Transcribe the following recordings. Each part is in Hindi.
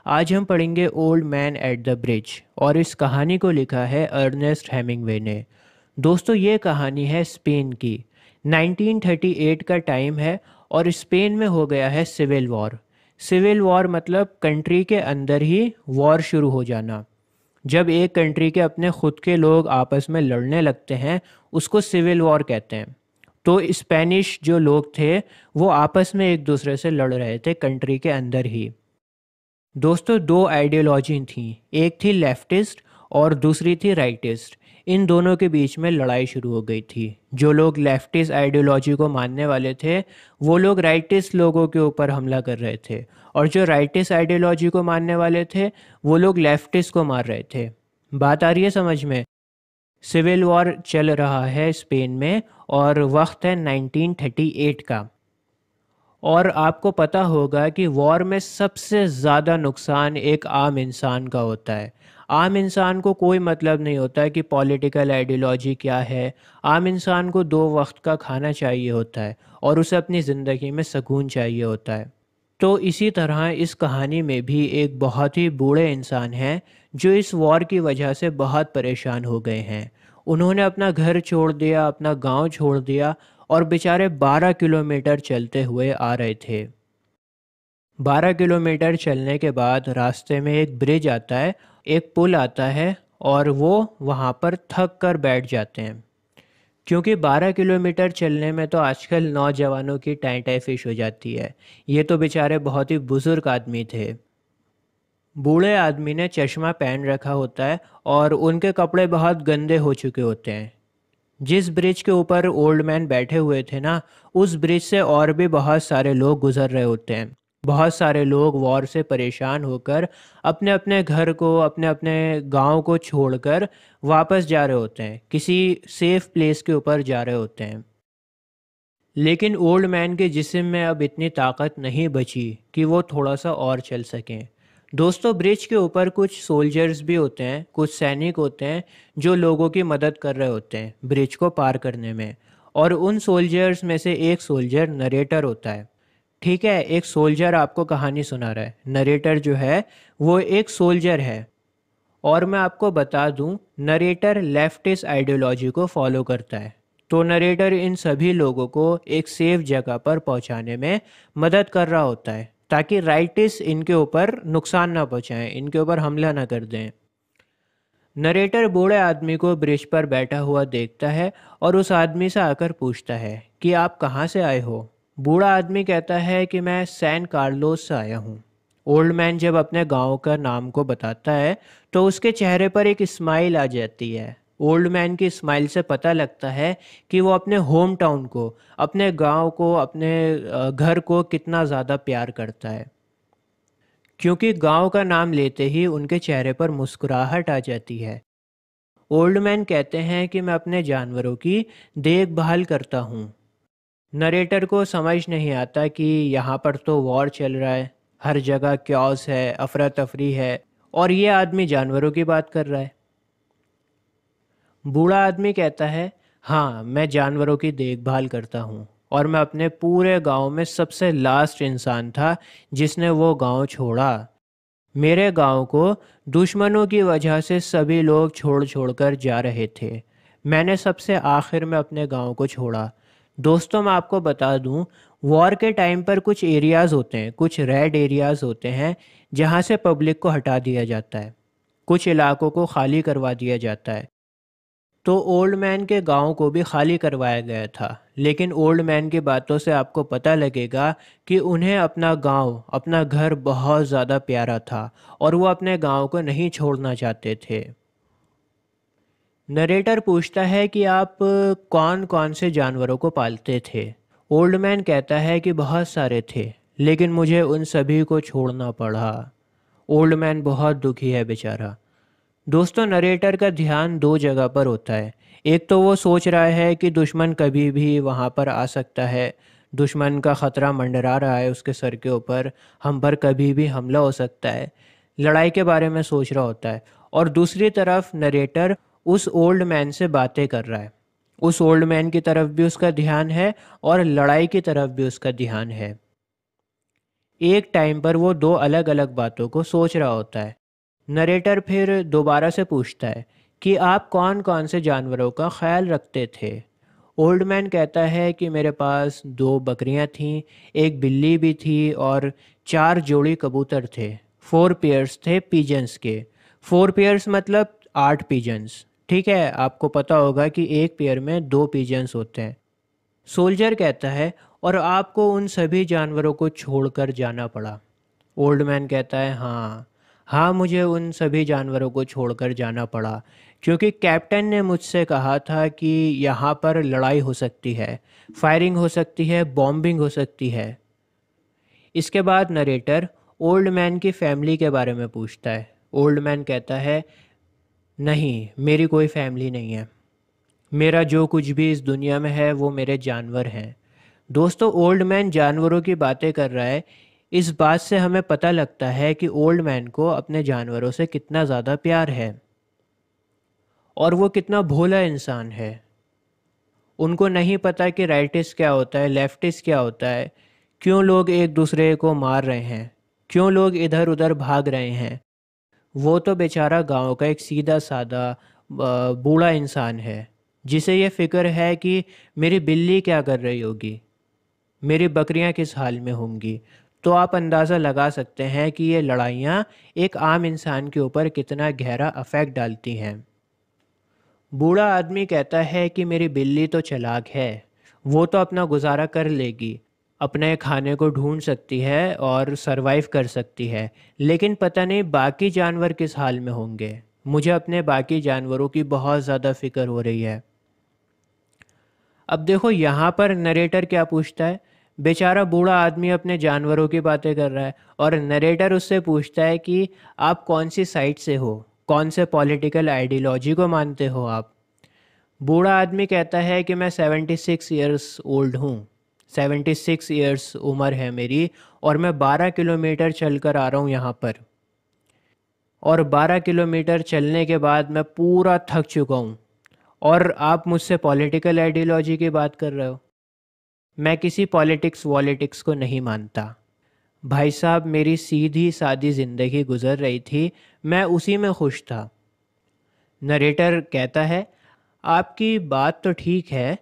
आज हम पढ़ेंगे old man at the bridge और इस कहानी को लिखा है अर्नेस्ट हेमिंग्वे ने। दोस्तों ये कहानी है स्पेन की। 1938 का टाइम है और स्पेन में हो गया है सिविल वॉर। सिविल वॉर मतलब कंट्री के अंदर ही वॉर शुरू हो जाना। जब एक कंट्री के अपने खुद के लोग आपस में लड़ने लगते हैं उसको सिविल वॉर कहते हैं। तो स्पेनिश जो लोग थे वो आपस में एक दूसरे से लड़ रहे थे कंट्री के अंदर ही। दोस्तों दो आइडियोलॉजी थी, एक थी लेफ्टिस्ट और दूसरी थी राइटिस्ट। इन दोनों के बीच में लड़ाई शुरू हो गई थी। जो लोग लेफ्टिस्ट आइडियोलॉजी को मानने वाले थे वो लोग राइटिस्ट लोगों के ऊपर हमला कर रहे थे, और जो राइटिस्ट आइडियोलॉजी को मानने वाले थे वो लोग लेफ्टिस्ट को मार रहे थे। बात आ रही है समझ में? सिविल वॉर चल रहा है स्पेन में और वक्त है 1938 का। और आपको पता होगा कि वॉर में सबसे ज़्यादा नुकसान एक आम इंसान का होता है। आम इंसान को कोई मतलब नहीं होता कि पॉलिटिकल आइडियोलॉजी क्या है। आम इंसान को दो वक्त का खाना चाहिए होता है और उसे अपनी ज़िंदगी में सुकून चाहिए होता है। तो इसी तरह इस कहानी में भी एक बहुत ही बूढ़े इंसान हैं जो इस वॉर की वजह से बहुत परेशान हो गए हैं। उन्होंने अपना घर छोड़ दिया, अपना गांव छोड़ दिया और बेचारे 12 किलोमीटर चलते हुए आ रहे थे। 12 किलोमीटर चलने के बाद रास्ते में एक ब्रिज आता है, एक पुल आता है, और वो वहाँ पर थक कर बैठ जाते हैं। क्योंकि 12 किलोमीटर चलने में तो आजकल नौजवानों की टाई टाई फिश हो जाती है। ये तो बेचारे बहुत ही बुजुर्ग आदमी थे। बूढ़े आदमी ने चश्मा पहन रखा होता है और उनके कपड़े बहुत गंदे हो चुके होते हैं। जिस ब्रिज के ऊपर ओल्ड मैन बैठे हुए थे ना, उस ब्रिज से और भी बहुत सारे लोग गुजर रहे होते हैं। बहुत सारे लोग वॉर से परेशान होकर अपने अपने घर को, अपने अपने गांव को छोड़कर वापस जा रहे होते हैं, किसी सेफ प्लेस के ऊपर जा रहे होते हैं। लेकिन ओल्ड मैन के जिस्म में अब इतनी ताकत नहीं बची कि वो थोड़ा सा और चल सकें। दोस्तों ब्रिज के ऊपर कुछ सोल्जर्स भी होते हैं, कुछ सैनिक होते हैं जो लोगों की मदद कर रहे होते हैं ब्रिज को पार करने में। और उन सोल्जर्स में से एक सोल्जर नरेटर होता है। ठीक है, एक सोल्जर आपको कहानी सुना रहा है, नरेटर जो है वो एक सोल्जर है। और मैं आपको बता दूं, नरेटर लेफ्टिस्ट आइडियोलॉजी को फॉलो करता है। तो नरेटर इन सभी लोगों को एक सेफ जगह पर पहुंचाने में मदद कर रहा होता है ताकि राइटिस्ट इनके ऊपर नुकसान ना पहुंचाएं, इनके ऊपर हमला ना कर दें। नरेटर बूढ़े आदमी को ब्रिज पर बैठा हुआ देखता है और उस आदमी से आकर पूछता है कि आप कहाँ से आए हो। बूढ़ा आदमी कहता है कि मैं सैन कार्लोस से आया हूँ। ओल्ड मैन जब अपने गांव का नाम को बताता है तो उसके चेहरे पर एक स्माइल आ जाती है। ओल्ड मैन की स्माइल से पता लगता है कि वो अपने होम टाउन को, अपने गांव को, अपने घर को कितना ज़्यादा प्यार करता है। क्योंकि गांव का नाम लेते ही उनके चेहरे पर मुस्कुराहट आ जाती है। ओल्ड मैन कहते हैं कि मैं अपने जानवरों की देखभाल करता हूँ। नरेटर को समझ नहीं आता कि यहाँ पर तो वॉर चल रहा है, हर जगह क्यास है, अफरा तफरी है, और ये आदमी जानवरों की बात कर रहा है। बूढ़ा आदमी कहता है, हाँ मैं जानवरों की देखभाल करता हूँ और मैं अपने पूरे गांव में सबसे लास्ट इंसान था जिसने वो गांव छोड़ा। मेरे गांव को दुश्मनों की वजह से सभी लोग छोड़ छोड़कर जा रहे थे। मैंने सबसे आखिर में अपने गांव को छोड़ा। दोस्तों मैं आपको बता दूं, वॉर के टाइम पर कुछ एरियाज़ होते हैं, कुछ रेड एरियाज़ होते हैं जहां से पब्लिक को हटा दिया जाता है, कुछ इलाकों को खाली करवा दिया जाता है। तो ओल्ड मैन के गांव को भी खाली करवाया गया था। लेकिन ओल्ड मैन की बातों से आपको पता लगेगा कि उन्हें अपना गांव, अपना घर बहुत ज़्यादा प्यारा था और वो अपने गांव को नहीं छोड़ना चाहते थे। नरेटर पूछता है कि आप कौन कौन से जानवरों को पालते थे। ओल्ड मैन कहता है कि बहुत सारे थे, लेकिन मुझे उन सभी को छोड़ना पड़ा। ओल्ड मैन बहुत दुखी है बेचारा। दोस्तों नरेटर का ध्यान दो जगह पर होता है। एक तो वो सोच रहा है कि दुश्मन कभी भी वहाँ पर आ सकता है, दुश्मन का ख़तरा मंडरा रहा है उसके सर के ऊपर, हम पर कभी भी हमला हो सकता है, लड़ाई के बारे में सोच रहा होता है। और दूसरी तरफ नरेटर उस ओल्ड मैन से बातें कर रहा है। उस ओल्ड मैन की तरफ भी उसका ध्यान है और लड़ाई की तरफ भी उसका ध्यान है। एक टाइम पर वो दो अलग अलग बातों को सोच रहा होता है। नरेटर फिर दोबारा से पूछता है कि आप कौन कौन से जानवरों का ख्याल रखते थे। ओल्ड मैन कहता है कि मेरे पास दो बकरियां थीं, एक बिल्ली भी थी और चार जोड़ी कबूतर थे। 4 पेयर्स थे पिजन्स के। 4 पेयर्स मतलब 8 पिजन्स। ठीक है, आपको पता होगा कि एक पेयर में 2 पिजन्स होते हैं। सोल्जर कहता है और आपको उन सभी जानवरों को छोड़कर जाना पड़ा। ओल्ड मैन कहता है हाँ, हाँ मुझे उन सभी जानवरों को छोड़कर जाना पड़ा क्योंकि कैप्टन ने मुझसे कहा था कि यहाँ पर लड़ाई हो सकती है, फायरिंग हो सकती है, बॉम्बिंग हो सकती है। इसके बाद नरेटर ओल्ड मैन की फैमिली के बारे में पूछता है। ओल्ड मैन कहता है नहीं, मेरी कोई फैमिली नहीं है। मेरा जो कुछ भी इस दुनिया में है वो मेरे जानवर हैं। दोस्तों, ओल्ड मैन जानवरों की बातें कर रहा है। इस बात से हमें पता लगता है कि ओल्ड मैन को अपने जानवरों से कितना ज़्यादा प्यार है और वो कितना भोला इंसान है। उनको नहीं पता कि राइटिस्ट क्या होता है, लेफ्टिस्ट क्या होता है, क्यों लोग एक दूसरे को मार रहे हैं, क्यों लोग इधर उधर भाग रहे हैं। वो तो बेचारा गांव का एक सीधा साधा बूढ़ा इंसान है जिसे ये फिक्र है कि मेरी बिल्ली क्या कर रही होगी, मेरी बकरियां किस हाल में होंगी। तो आप अंदाज़ा लगा सकते हैं कि ये लड़ाइयाँ एक आम इंसान के ऊपर कितना गहरा अफेक्ट डालती हैं। बूढ़ा आदमी कहता है कि मेरी बिल्ली तो चालाक है, वो तो अपना गुजारा कर लेगी, अपने खाने को ढूंढ सकती है और सरवाइव कर सकती है। लेकिन पता नहीं बाकी जानवर किस हाल में होंगे। मुझे अपने बाकी जानवरों की बहुत ज़्यादा फिक्र हो रही है। अब देखो यहाँ पर नरेटर क्या पूछता है। बेचारा बूढ़ा आदमी अपने जानवरों की बातें कर रहा है और नरेटर उससे पूछता है कि आप कौन सी साइड से हो, कौन से पॉलिटिकल आइडियोलॉजी को मानते हो आप। बूढ़ा आदमी कहता है कि मैं 76 ईयर्स ओल्ड हूँ, 76 ईयर्स उम्र है मेरी और मैं 12 किलोमीटर चल कर आ रहा हूँ यहाँ पर। और 12 किलोमीटर चलने के बाद मैं पूरा थक चुका हूँ और आप मुझसे पॉलिटिकल आइडियोलॉजी की बात कर रहे हो। मैं किसी पॉलिटिक्स वॉलिटिक्स को नहीं मानता भाई साहब, मेरी सीधी सादी ज़िंदगी गुजर रही थी, मैं उसी में खुश था। नरेटर कहता है आपकी बात तो ठीक है,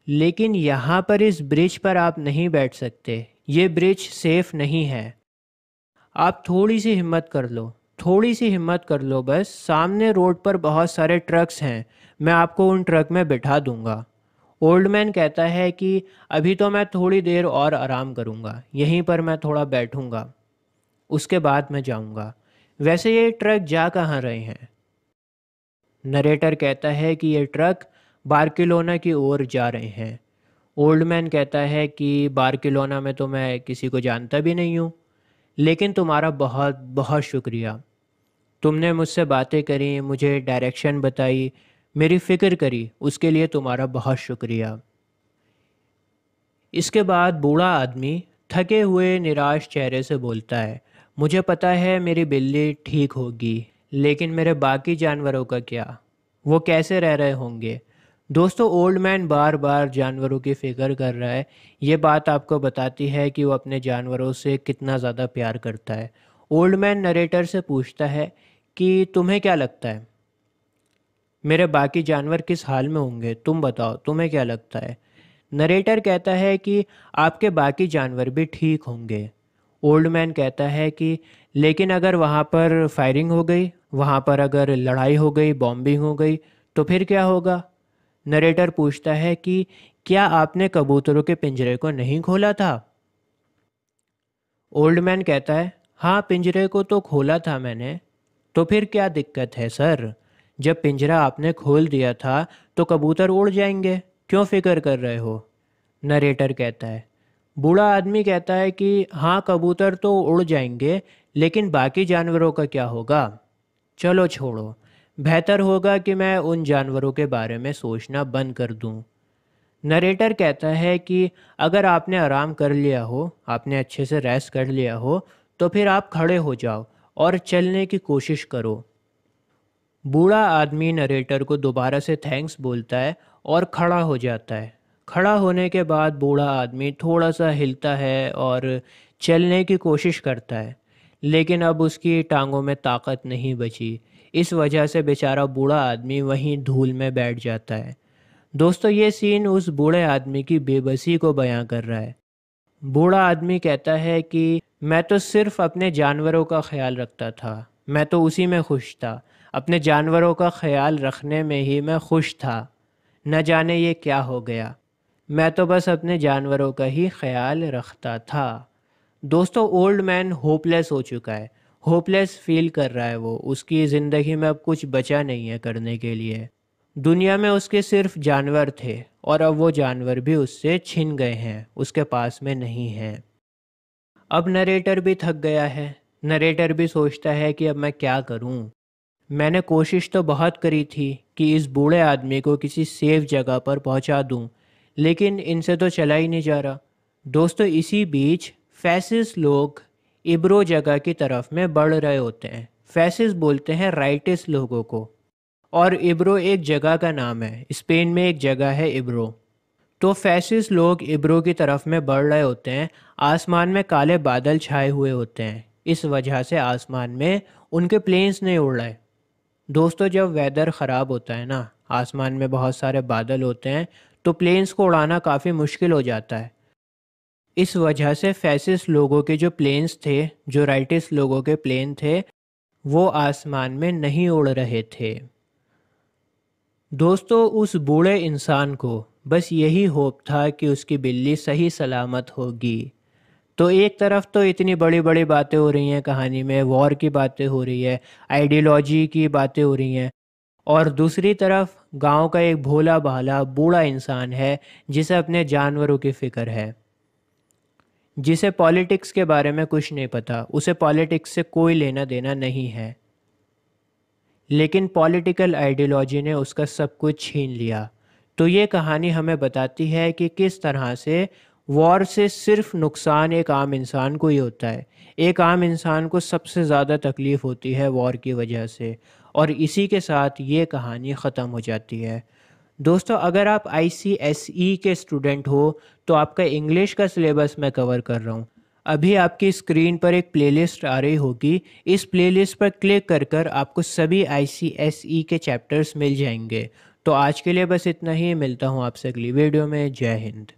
लेकिन यहाँ पर इस ब्रिज पर आप नहीं बैठ सकते, ये ब्रिज सेफ नहीं है। आप थोड़ी सी हिम्मत कर लो, थोड़ी सी हिम्मत कर लो बस। सामने रोड पर बहुत सारे ट्रक्स हैं, मैं आपको उन ट्रक में बिठा दूंगा। ओल्ड मैन कहता है कि अभी तो मैं थोड़ी देर और आराम करूंगा, यहीं पर मैं थोड़ा बैठूंगा, उसके बाद मैं जाऊंगा। वैसे ये ट्रक जा कहाँ रहे हैं? नरेटर कहता है कि ये ट्रक बार्सिलोना की ओर जा रहे हैं। ओल्ड मैन कहता है कि बार्सिलोना में तो मैं किसी को जानता भी नहीं हूँ, लेकिन तुम्हारा बहुत बहुत शुक्रिया। तुमने मुझसे बातें करी, मुझे डायरेक्शन बताई, मेरी फ़िक्र करी, उसके लिए तुम्हारा बहुत शुक्रिया। इसके बाद बूढ़ा आदमी थके हुए निराश चेहरे से बोलता है मुझे पता है मेरी बिल्ली ठीक होगी, लेकिन मेरे बाकी जानवरों का क्या, वो कैसे रह रहे होंगे। दोस्तों, ओल्ड मैन बार बार जानवरों की फ़िक्र कर रहा है। ये बात आपको बताती है कि वो अपने जानवरों से कितना ज़्यादा प्यार करता है। ओल्ड मैन नरेटर से पूछता है कि तुम्हें क्या लगता है मेरे बाकी जानवर किस हाल में होंगे, तुम बताओ, तुम्हें क्या लगता है। नरेटर कहता है कि आपके बाकी जानवर भी ठीक होंगे। ओल्ड मैन कहता है कि लेकिन अगर वहाँ पर फायरिंग हो गई, वहाँ पर अगर लड़ाई हो गई, बॉम्बिंग हो गई, तो फिर क्या होगा। नरेटर पूछता है कि क्या आपने कबूतरों के पिंजरे को नहीं खोला था। ओल्ड मैन कहता है हाँ, पिंजरे को तो खोला था मैंने। तो फिर क्या दिक्कत है सर, जब पिंजरा आपने खोल दिया था तो कबूतर उड़ जाएंगे, क्यों फिक्र कर रहे हो। नरेटर कहता है। बूढ़ा आदमी कहता है कि हाँ, कबूतर तो उड़ जाएंगे, लेकिन बाकी जानवरों का क्या होगा। चलो छोड़ो, बेहतर होगा कि मैं उन जानवरों के बारे में सोचना बंद कर दूं। नरेटर कहता है कि अगर आपने आराम कर लिया हो, आपने अच्छे से रेस्ट कर लिया हो, तो फिर आप खड़े हो जाओ और चलने की कोशिश करो। बूढ़ा आदमी नरेटर को दोबारा से थैंक्स बोलता है और खड़ा हो जाता है। खड़ा होने के बाद बूढ़ा आदमी थोड़ा सा हिलता है और चलने की कोशिश करता है, लेकिन अब उसकी टांगों में ताकत नहीं बची। इस वजह से बेचारा बूढ़ा आदमी वहीं धूल में बैठ जाता है। दोस्तों, ये सीन उस बूढ़े आदमी की बेबसी को बयां कर रहा है। बूढ़ा आदमी कहता है कि मैं तो सिर्फ अपने जानवरों का ख्याल रखता था, मैं तो उसी में खुश था, अपने जानवरों का ख्याल रखने में ही मैं खुश था। न जाने ये क्या हो गया, मैं तो बस अपने जानवरों का ही ख्याल रखता था। दोस्तों, ओल्ड मैन होपलेस हो चुका है, होपलेस फील कर रहा है वो। उसकी ज़िंदगी में अब कुछ बचा नहीं है करने के लिए। दुनिया में उसके सिर्फ जानवर थे और अब वो जानवर भी उससे छिन गए हैं, उसके पास में नहीं हैं। अब नरेटर भी थक गया है। नरेटर भी सोचता है कि अब मैं क्या करूं। मैंने कोशिश तो बहुत करी थी कि इस बूढ़े आदमी को किसी सेफ जगह पर पहुंचा दूं, लेकिन इनसे तो चला ही नहीं जा रहा। दोस्तों, इसी बीच फैसिस्ट लोग इब्रो जगह की तरफ में बढ़ रहे होते हैं। फैसिस्ट बोलते हैं राइटिस्ट लोगों को, और इब्रो एक जगह का नाम है। स्पेन में एक जगह है इब्रो। तो फैसिस्ट लोग इब्रो की तरफ में बढ़ रहे होते हैं। आसमान में काले बादल छाए हुए होते हैं, इस वजह से आसमान में उनके प्लेन्स नहीं उड़ रहे। दोस्तों, जब वेदर ख़राब होता है ना, आसमान में बहुत सारे बादल होते हैं, तो प्लेन्स को उड़ाना काफ़ी मुश्किल हो जाता है। इस वजह से फैसिस्ट लोगों के जो प्लेन्स थे, जो राइटिस्ट लोगों के प्लेन थे, वो आसमान में नहीं उड़ रहे थे। दोस्तों, उस बूढ़े इंसान को बस यही होप था कि उसकी बिल्ली सही सलामत होगी। तो एक तरफ तो इतनी बड़ी बड़ी बातें हो रही हैं कहानी में, वॉर की बातें हो रही है, आइडियोलॉजी की बातें हो रही हैं, और दूसरी तरफ गांव का एक भोला भाला बूढ़ा इंसान है जिसे अपने जानवरों की फ़िक्र है, जिसे पॉलिटिक्स के बारे में कुछ नहीं पता, उसे पॉलिटिक्स से कोई लेना देना नहीं है। लेकिन पॉलिटिकल आइडियोलॉजी ने उसका सब कुछ छीन लिया। तो ये कहानी हमें बताती है कि किस तरह से वॉर से सिर्फ नुकसान एक आम इंसान को ही होता है। एक आम इंसान को सबसे ज़्यादा तकलीफ़ होती है वॉर की वजह से, और इसी के साथ ये कहानी ख़त्म हो जाती है। दोस्तों, अगर आप ICSE के स्टूडेंट हो तो आपका इंग्लिश का सिलेबस मैं कवर कर रहा हूँ। अभी आपकी स्क्रीन पर एक प्लेलिस्ट आ रही होगी। इस प्लेलिस्ट पर क्लिक कर कर आपको सभी ICSE के चैप्टर्स मिल जाएंगे। तो आज के लिए बस इतना ही। मिलता हूँ आपसे अगली वीडियो में। जय हिंद।